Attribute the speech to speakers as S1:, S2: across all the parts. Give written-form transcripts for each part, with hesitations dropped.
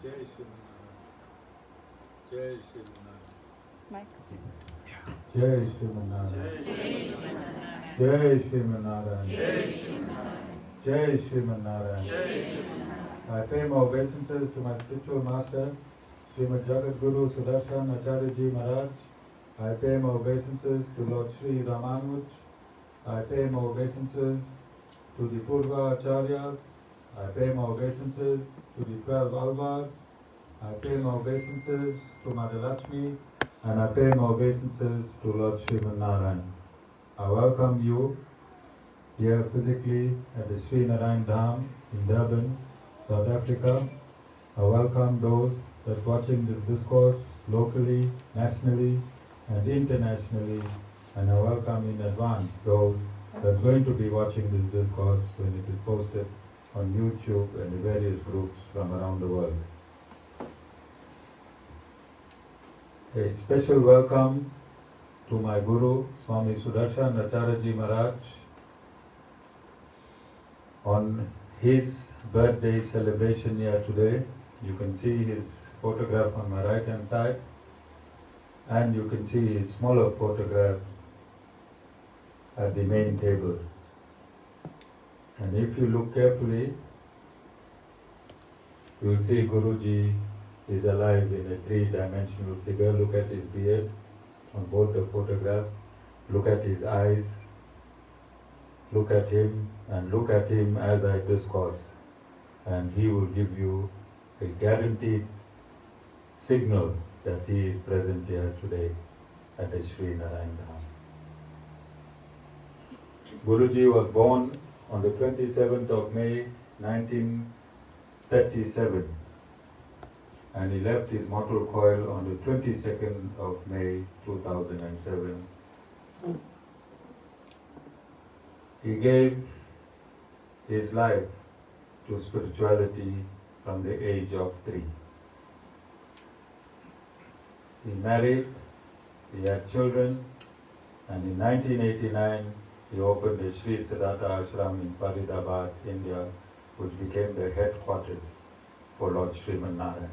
S1: Jai Shri Narayan. Jai Shri Narayan.
S2: Mike.
S1: Jai Shri Narayan. Jai Shri Narayan. Jai Shri Narayan. I pay my obeisances to my spiritual master, Srimad Jagat Guru Sudarshan Acharyaji Maharaj. I pay my obeisances to Lord Sri Ramanuj. I pay my obeisances to the Purva Acharyas. I pay my obeisances to the 12 Alvas. I pay my obeisances to Mother Lakshmi. And I pay my obeisances to Lord Sri Narayan. I welcome you here physically at the Sri Narayan Dham in Durban, South Africa. I welcome those that's watching this discourse locally, nationally, and internationally. And I welcome in advance those that are going to be watching this discourse when it is posted on YouTube and the various groups from around the world. A special welcome to my Guru, Swami Sudarshan Acharyaji Maharaj, on his birthday celebration here today. You can see his photograph on my right hand side, and you can see his smaller photograph at the main table. And if you look carefully, you will see Guruji is alive in a three-dimensional figure. Look at his beard on both the photographs. Look at his eyes. Look at him and look at him as I discourse. And he will give you a guaranteed signal that he is present here today at the Sri Narayan Dham. Guruji was born on the 27th of May 1937. And he left his mortal coil on the 22nd of May 2007. He gave his life to spirituality from the age of 3. He married, he had children, and in 1989 he opened a Sri Siddhartha Ashram in Faridabad, India, which became the headquarters for Lord Sri Narayan.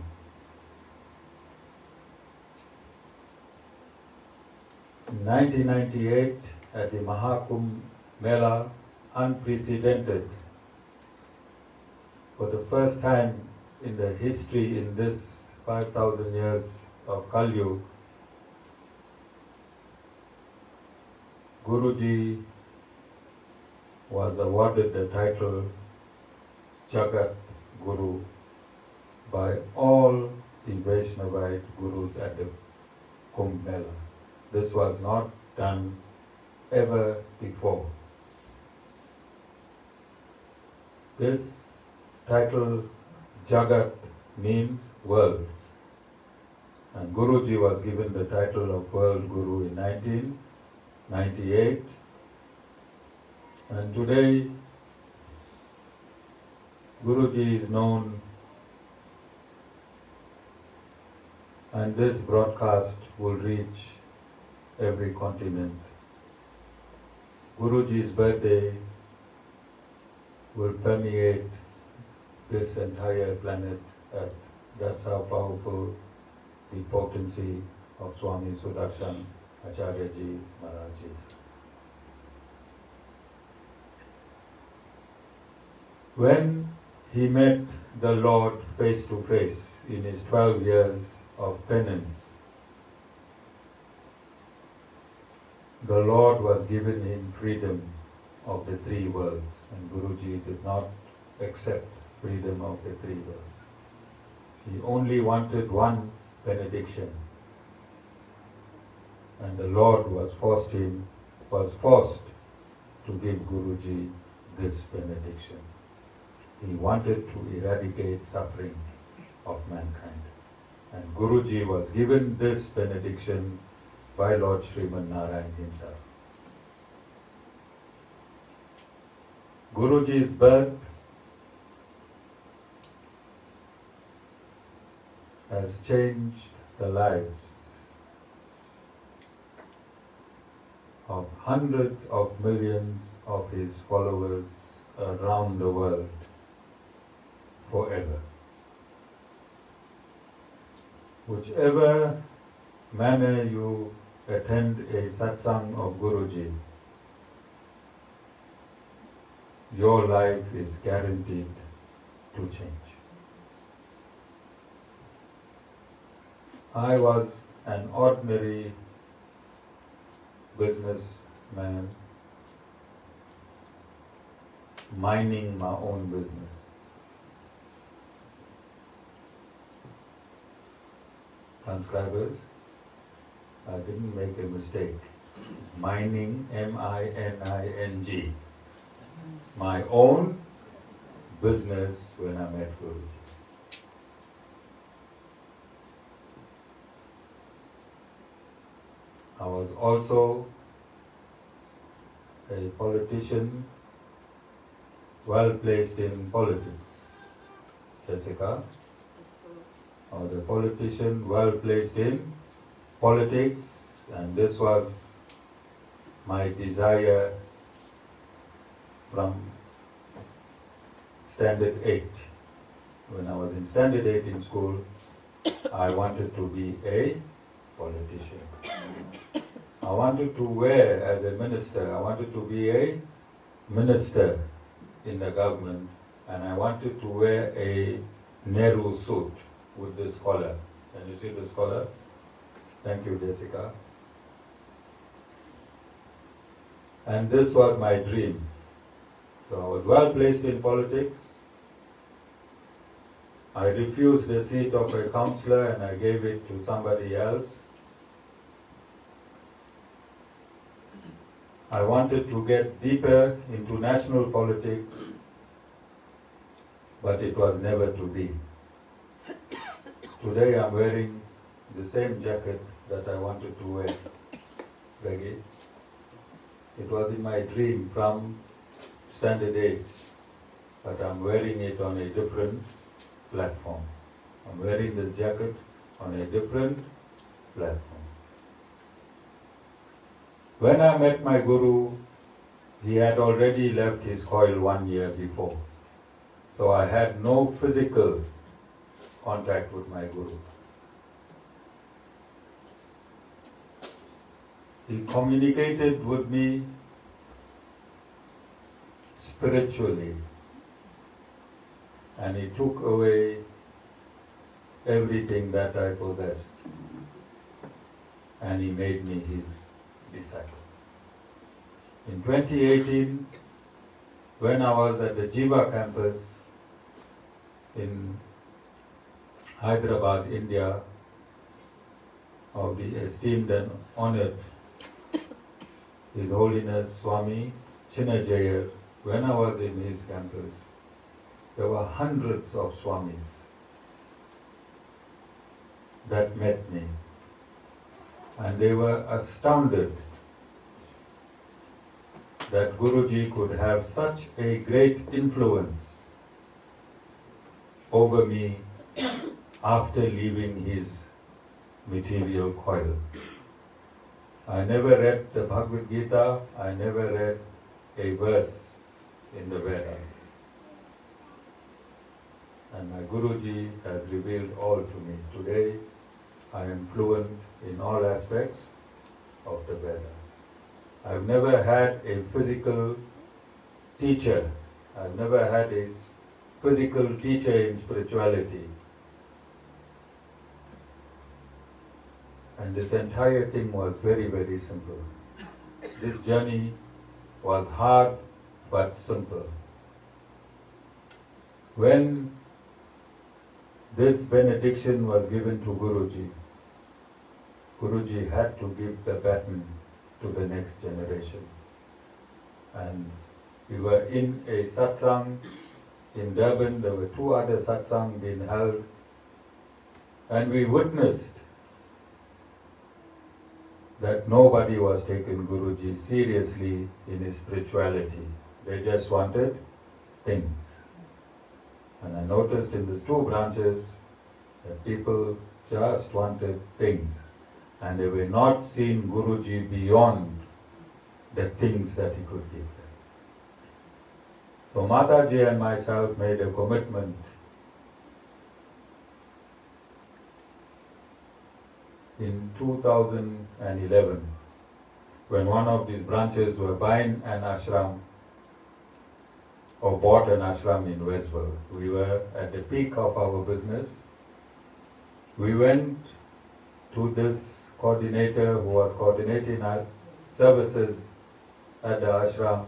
S1: In 1998, at the Mahakumbh Mela, unprecedented, for the first time in the history in this 5,000 years of Kali Yuga, Guruji was awarded the title Jagat Guru by all the Vaishnavite Gurus at the Kumbh Mela. This was not done ever before. This title Jagat means world, and Guruji was given the title of World Guru in 1998, and today Guruji is known, and this broadcast will reach every continent. Guruji's birthday will permeate this entire planet Earth. That's how powerful the potency of Swami Sudarshan Acharyaji Maharaj is. When he met the Lord face to face in his 12 years of penance, the Lord was given him freedom of the three worlds, and Guruji did not accept freedom of the three worlds. He only wanted one benediction, and the Lord was forced to give Guruji this benediction. He wanted to eradicate suffering of mankind, and Guruji was given this benediction by Lord Sriman Narayan himself. Guruji's birth has changed the lives of hundreds of millions of his followers around the world forever. whichever manner you attend a satsang of Guruji, your life is guaranteed to change. I was an ordinary businessman minding my own business. Transcribers, I didn't make a mistake. Mining, M-I-N-I-N-G. My own business when I met Guruji. I was also a politician well placed in politics. Jessica? I was a politician well placed in politics, and this was my desire from Standard 8. When I was in Standard 8 in school, I wanted to be a politician. I wanted to wear as a minister, I wanted to be a minister in the government, and I wanted to wear a Nehru suit with this collar. Can you see this collar? Thank you, Jessica. And this was my dream. So I was well placed in politics. I refused the seat of a councillor and I gave it to somebody else. I wanted to get deeper into national politics, but it was never to be. Today I'm wearing the same jacket that I wanted to wear, Peggy. It was in my dream from Standard 8, but I'm wearing it on a different platform. I'm wearing this jacket on a different platform. When I met my Guru, he had already left his coil 1 year before. So I had no physical contact with my Guru. He communicated with me spiritually, and he took away everything that I possessed, and he made me his disciple. In 2018, when I was at the Jiva campus in Hyderabad, India, of the esteemed and honored His Holiness Swami Chinnajaya, when I was in his campus, there were hundreds of Swamis that met me, and they were astounded that Guruji could have such a great influence over me after leaving his material coil. I never read the Bhagavad Gita, I never read a verse in the Vedas. And my Guruji has revealed all to me. Today, I am fluent in all aspects of the Vedas. I've never had a physical teacher. I've never had a physical teacher in spirituality. And this entire thing was very, very simple. This journey was hard but simple. When this benediction was given to Guruji, Guruji had to give the baton to the next generation. And we were in a satsang in Durban. There were 2 other satsang being held, and we witnessed that nobody was taking Guruji seriously in his spirituality. They just wanted things. And I noticed in these 2 branches that people just wanted things, and they were not seeing Guruji beyond the things that he could give them. So Mataji and myself made a commitment in 2011, when one of these branches were buying an ashram or bought an ashram in Reservoir. We were at the peak of our business. We went to this coordinator who was coordinating our services at the ashram,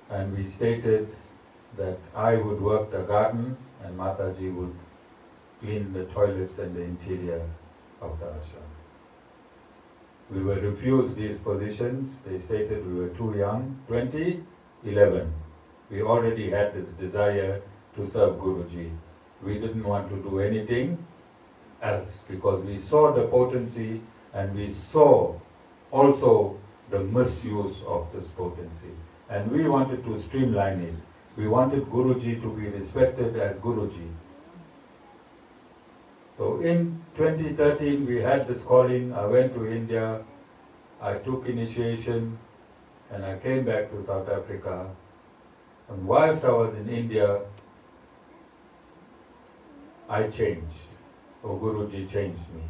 S1: and we stated that I would work the garden and Mataji would clean the toilets and the interior of the ashram. We were refused these positions. They stated we were too young. 2011. We already had this desire to serve Guruji. We didn't want to do anything else because we saw the potency and we saw also the misuse of this potency. And we wanted to streamline it. We wanted Guruji to be respected as Guruji. So in 2013 we had this calling. I went to India, I took initiation, and I came back to South Africa. And whilst I was in India, I changed, or Guruji changed me.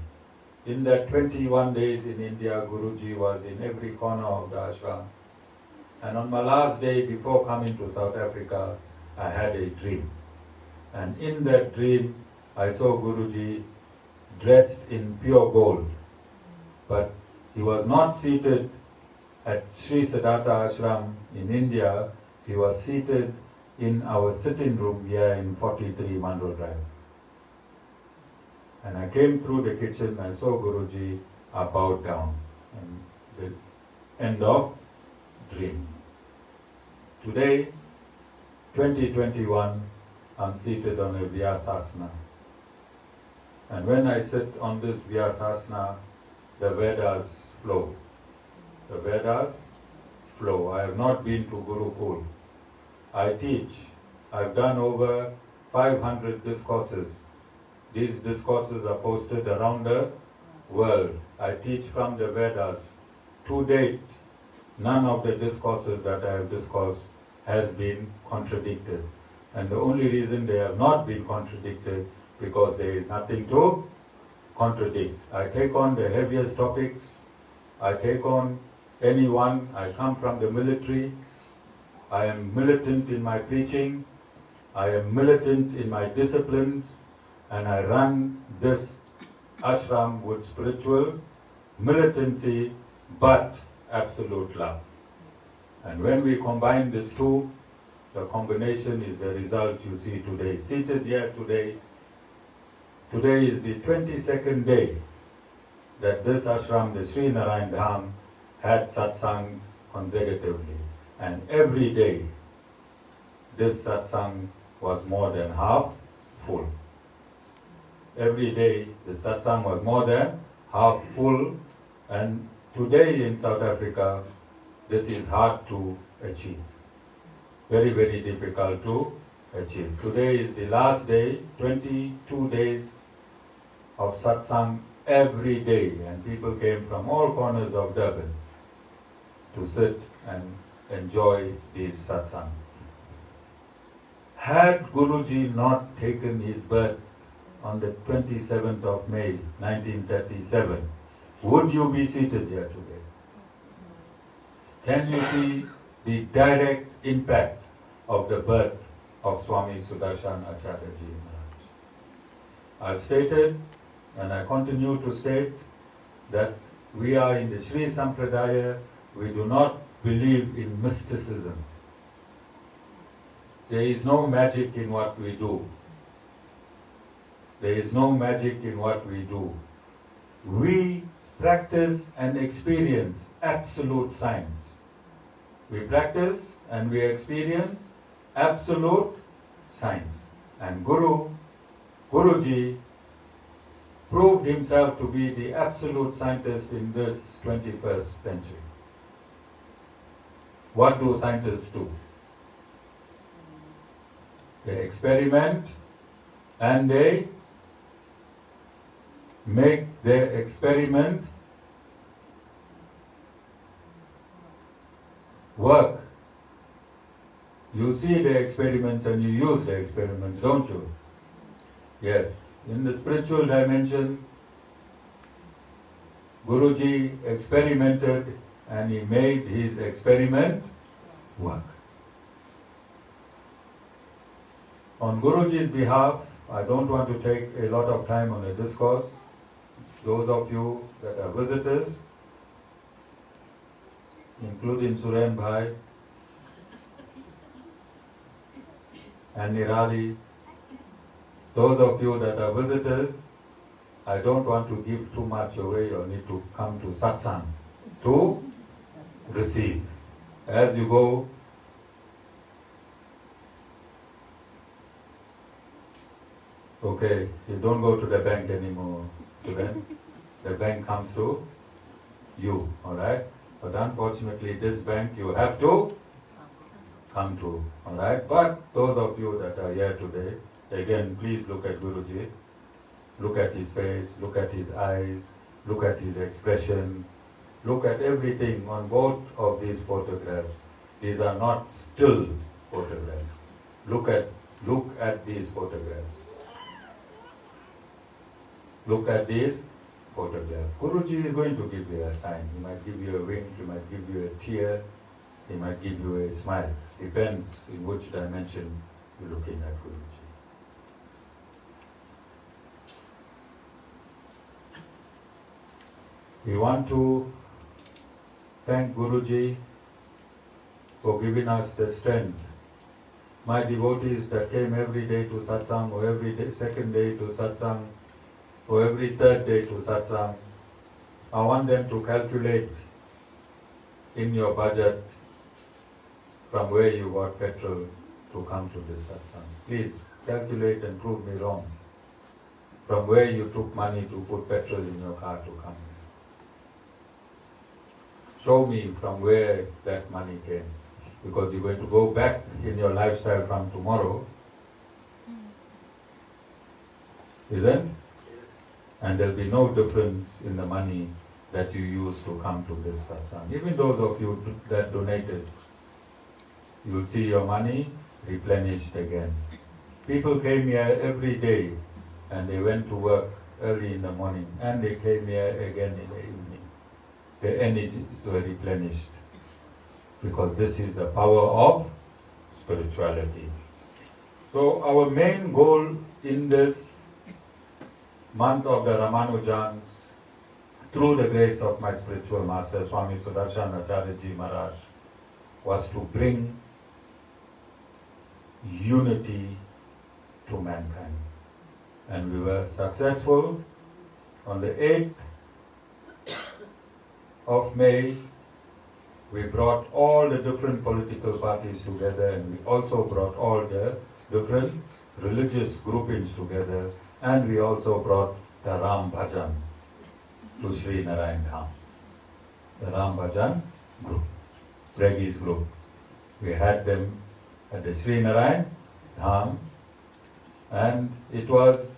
S1: In that 21 days in India, Guruji was in every corner of the ashram. And on my last day before coming to South Africa, I had a dream. And in that dream, I saw Guruji dressed in pure gold. But he was not seated at Sri Siddhartha Ashram in India. He was seated in our sitting room here in 43 Mandal Drive. And I came through the kitchen, I saw Guruji, I bowed down. And the end of dream. Today, 2021, I'm seated on a Vyasasana. And when I sit on this Vyasasana, the Vedas flow. The Vedas flow. I have not been to Gurukul. I teach. I've done over 500 discourses. These discourses are posted around the world. I teach from the Vedas. To date, none of the discourses that I have discoursed has been contradicted. And the only reason they have not been contradicted because there is nothing to contradict. I take on the heaviest topics. I take on anyone. I come from the military. I am militant in my preaching. I am militant in my disciplines. And I run this ashram with spiritual militancy, but absolute love. And when we combine these two, the combination is the result you see today. Seated here today, today is the 22nd day that this ashram, the Sri Narayan Dham, had satsangs consecutively. And every day, this satsang was more than half full. Every day, the satsang was more than half full. And today in South Africa, this is hard to achieve. Very, very difficult to achieve. Today is the last day, 22 days of satsang every day. And people came from all corners of Durban to sit and enjoy these satsang. Had Guruji not taken his birth on the 27th of May, 1937, would you be seated here today? Can you see the direct impact of the birth of Swami Sudarshan Acharyaji Maharaj? I've stated, and I continue to state, that we are in the Sri Sampradaya, we do not believe in mysticism. There is no magic in what we do. There is no magic in what we do. We practice and experience absolute science. We practice and we experience absolute science. And Guruji proved himself to be the absolute scientist in this 21st century. What do scientists do? They experiment and they make their experiment work. You see the experiments and you use the experiments, don't you? Yes. In the spiritual dimension, Guruji experimented and he made his experiment work. On Guruji's behalf, I don't want to take a lot of time on a discourse. Those of you that are visitors, including Suren Bhai and Nirali, those of you that are visitors, I don't want to give too much away. You need to come to satsang to receive. As you go, okay, you don't go to the bank anymore. The bank comes to you, alright? But unfortunately, this bank you have to come to, alright? But those of you that are here today, again, please look at Guruji. Look at his face, look at his eyes, look at his expression, look at everything on both of these photographs. These are not still photographs. Look at these photographs. Look at these photographs. Guruji is going to give you a sign. He might give you a wink, he might give you a tear, he might give you a smile. Depends in which dimension you're looking at Guruji. We want to thank Guruji for giving us the strength. My devotees that came every day to satsang, or every day, second day to satsang, or every third day to satsang, I want them to calculate in your budget from where you got petrol to come to this satsang. Please calculate and prove me wrong. From where you took money to put petrol in your car to come. Show me from where that money came, because you're going to go back in your lifestyle from tomorrow, isn't? And there'll be no difference in the money that you use to come to this satsang. Even those of you that donated, you'll see your money replenished again. People came here every day and they went to work early in the morning and they came here again in the evening. The energies were replenished, because this is the power of spirituality. So our main goal in this month of the Ramanujans, through the grace of my spiritual master Swami Sudarshan Acharyaji Maharaj, was to bring unity to mankind. And we were successful. On the 8th of May, we brought all the different political parties together, and we also brought all the different religious groupings together, and we also brought the Ram Bhajan to Sri Narayan Dham. The Ram Bhajan group, Regis group. We had them at the Sri Narayan Dham, and it was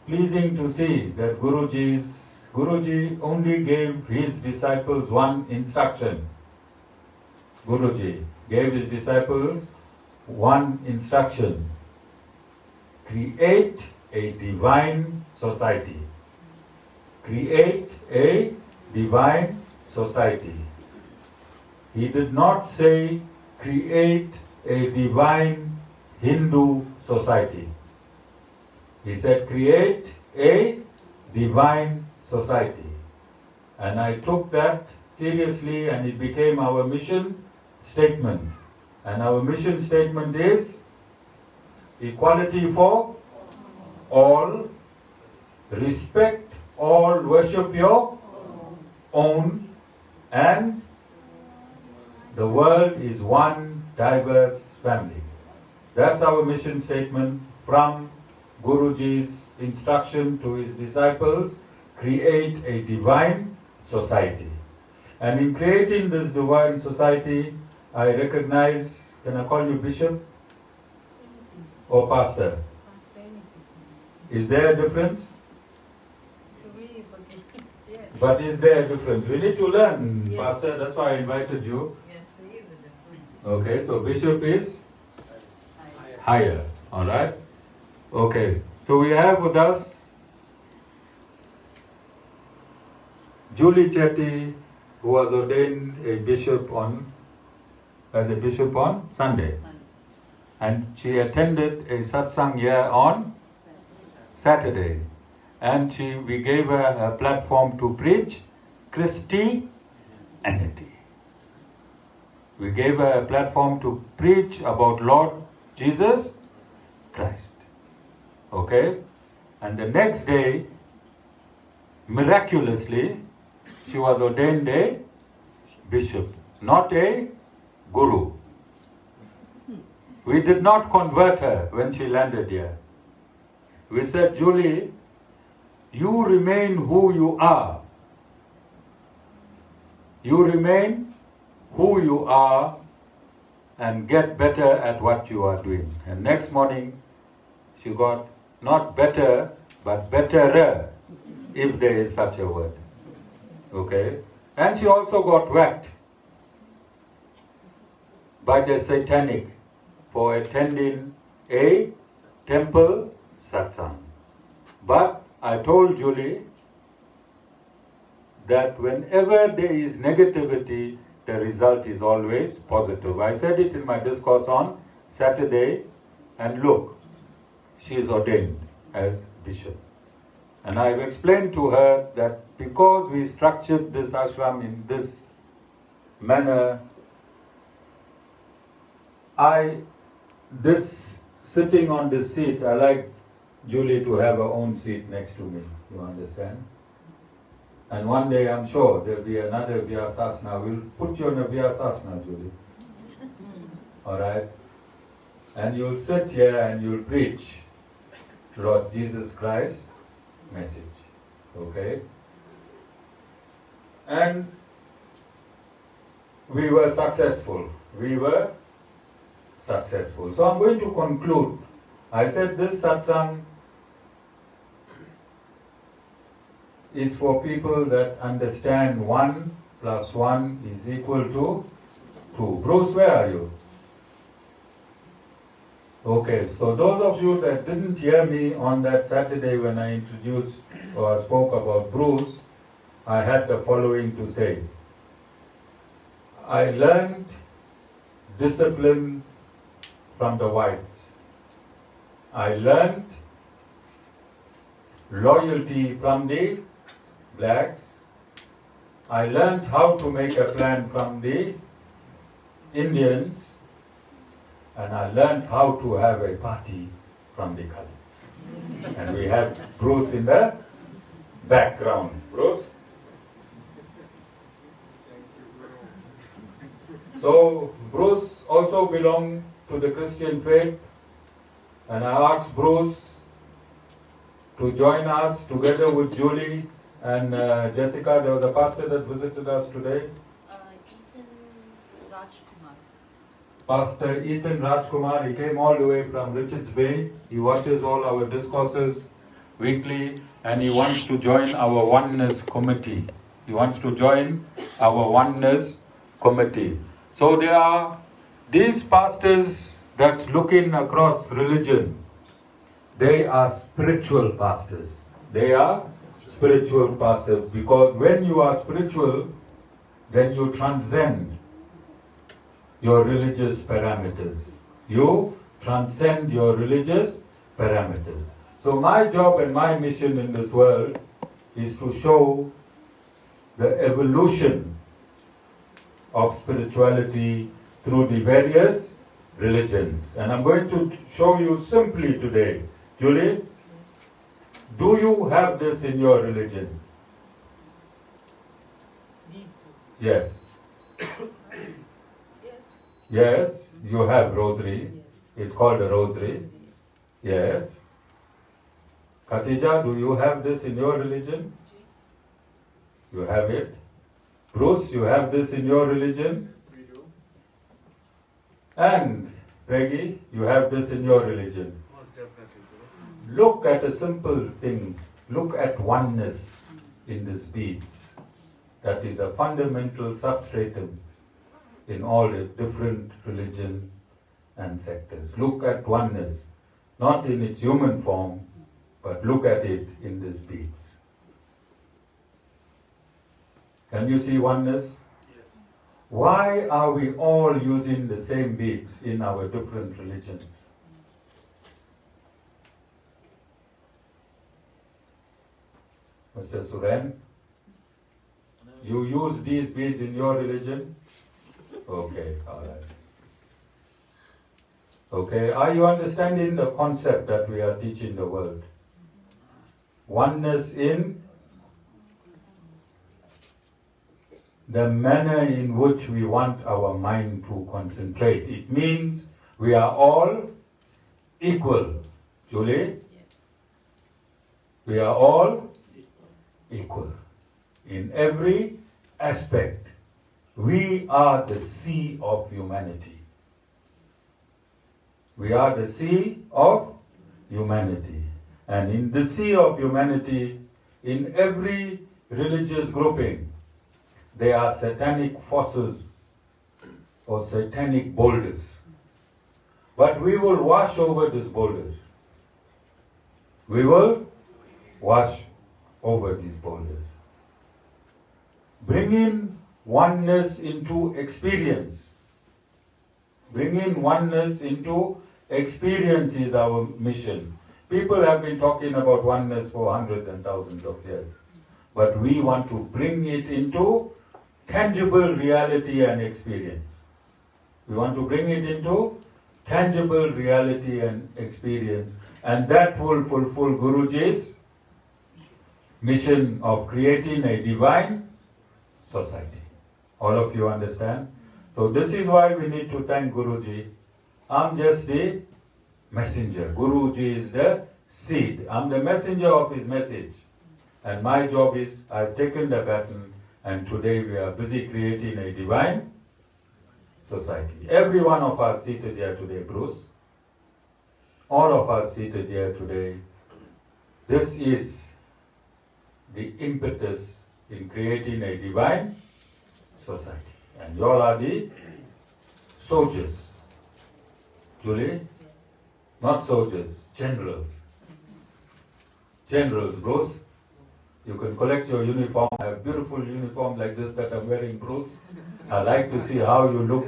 S1: pleasing to see that Guruji only gave his disciples one instruction. Guruji gave his disciples one instruction: create a divine society. Create a divine society. He did not say create a divine Hindu society. He said create a divine society. And I took that seriously, and it became our mission statement. And our mission statement is equality for all, respect all, worship your own, and the world is one diverse family. That's our mission statement from Guruji's instruction to his disciples: create a divine society. And in creating this divine society, I recognize, can I call you bishop or pastor? Is there a difference? But is there a difference? We need to learn, yes. Pastor, that's why I invited you.
S2: Yes, there is a difference.
S1: Okay, so bishop is higher, alright? Okay, so we have with us Julie Chetty, who was ordained as a bishop on Sunday. And she attended a satsang here on Saturday. And we gave her a platform to preach Christianity. We gave her a platform to preach about Lord Jesus Christ. Okay? And the next day, miraculously, she was ordained a bishop, not a guru. We did not convert her when she landed here. We said, Julie, you remain who you are. You remain who you are and get better at what you are doing. And next morning, she got not better, but betterer, if there is such a word. Okay? And she also got whacked by the satanic for attending a temple satsang. But I told Julie that whenever there is negativity, the result is always positive. I said it in my discourse on Saturday, and look, she is ordained as bishop. And I've explained to her that because we structured this ashram in this manner, this sitting on this seat, I like Julie to have her own seat next to me, you understand? And one day I'm sure there'll be another Vyasasana. We'll put you on a Vyasasana, Julie. Alright? And you'll sit here and you'll preach Lord Jesus Christ's message. Okay? And we were successful. So I'm going to conclude. I said this satsang is for people that understand 1 + 1 is equal to 2. Bruce, where are you? Okay, so those of you that didn't hear me on that Saturday when I introduced or spoke about Bruce, I had the following to say. I learned discipline from the whites. I learned loyalty from the blacks. I learned how to make a plan from the Indians, and I learned how to have a party from the colors. And we have Bruce in the background. Bruce? So Bruce also belonged to the Christian faith, and I asked Bruce to join us together with Julie and Jessica. There was a pastor that visited us today. Pastor Ethan Rajkumar, he came all the way from Richards Bay. He watches all our discourses weekly, and he wants to join our Oneness committee. So there are these pastors that's looking across religion. They are spiritual pastors. Because when you are spiritual, then you transcend your religious parameters. So my job and my mission in this world is to show the evolution of spirituality through the various religions. And I'm going to show you simply today. Julie, do you have this in your religion? Yes. Yes, you have rosary. It's called a rosary. Yes. Khatija, do you have this in your religion? You have it. Bruce, you have this in your religion?
S3: We do.
S1: And Reggie, you have this in your religion?
S3: Most definitely, bro.
S1: Look at a simple thing. Look at oneness in these beads. That is the fundamental substratum in all the different religion and sectors. Look at oneness, not in its human form, but look at it in these beads. Can you see oneness?
S3: Yes.
S1: Why are we all using the same beads in our different religions? Mr. Suren, you use these beads in your religion? Okay, all right. Okay, are you understanding the concept that we are teaching the world? Oneness in the manner in which we want our mind to concentrate. It means we are all equal. Julie? We are all equal. In every aspect, we are the sea of humanity. We are the sea of humanity. And in the sea of humanity, in every religious grouping, there are satanic forces or satanic boulders. But we will wash over these boulders. We will wash over these boulders. Bringing oneness into experience. Bringing oneness into experience is our mission. People have been talking about oneness for hundreds and thousands of years. But we want to bring it into tangible reality and experience. We want to bring it into tangible reality and experience. And that will fulfill Guruji's mission of creating a divine society. All of you understand? So this is why we need to thank Guruji. I'm just the messenger. Guruji is the seed. I'm the messenger of his message. And my job is, I've taken the baton, and today we are busy creating a divine society. Every one of us seated here today, Bruce, all of us seated here today, this is the impetus in creating a divine society. And you all are the soldiers. Julie? Not soldiers, generals. Generals, Bruce. You can collect your uniform. I have a beautiful uniform like this that I'm wearing, Bruce. I like to see how you look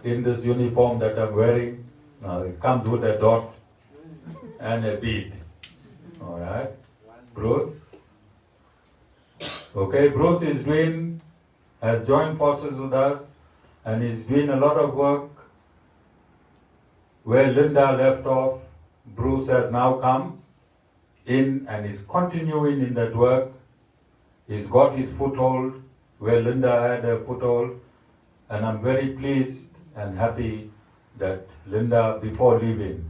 S1: in this uniform that I'm wearing. It comes with a dot and a bead. All right, Bruce. Okay, Bruce has joined forces with us, and is doing a lot of work. Where Linda left off, Bruce has now come in and is continuing in that work. He's got his foothold where Linda had a foothold, and I'm very pleased and happy that Linda, before leaving,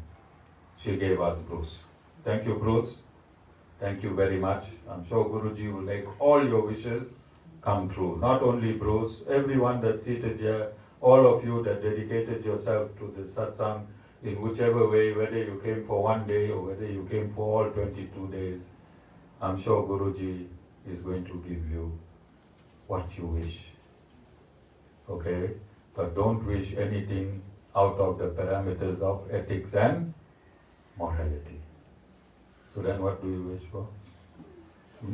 S1: she gave us Bruce. Thank you, Bruce. Thank you very much. I'm sure Guruji will make all your wishes come true. Not only Bruce, everyone that's seated here, all of you that dedicated yourself to the satsang in whichever way, whether you came for one day or whether you came for all 22 days, I'm sure Guruji is going to give you what you wish. Okay? But don't wish anything out of the parameters of ethics and morality. So then what do you wish for?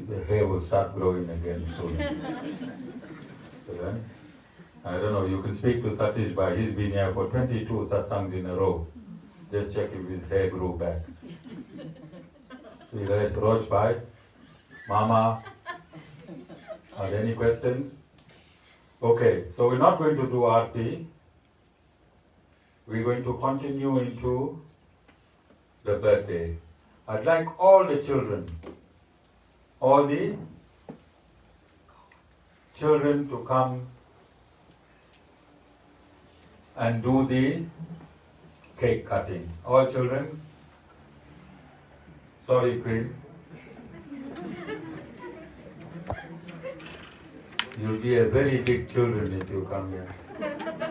S1: The hair will start growing again soon. So then, I don't know, you can speak to Satish Bhai. He's been here for 22 satsangs in a row. Just check if his hair grew back. Roj Bhai, Mama, are there any questions? Okay, so we're not going to do Aarti. We're going to continue into the birthday. I'd like all the children to come and do the cake cutting. All children? Sorry, Queen. You'll be a very big children if you come here.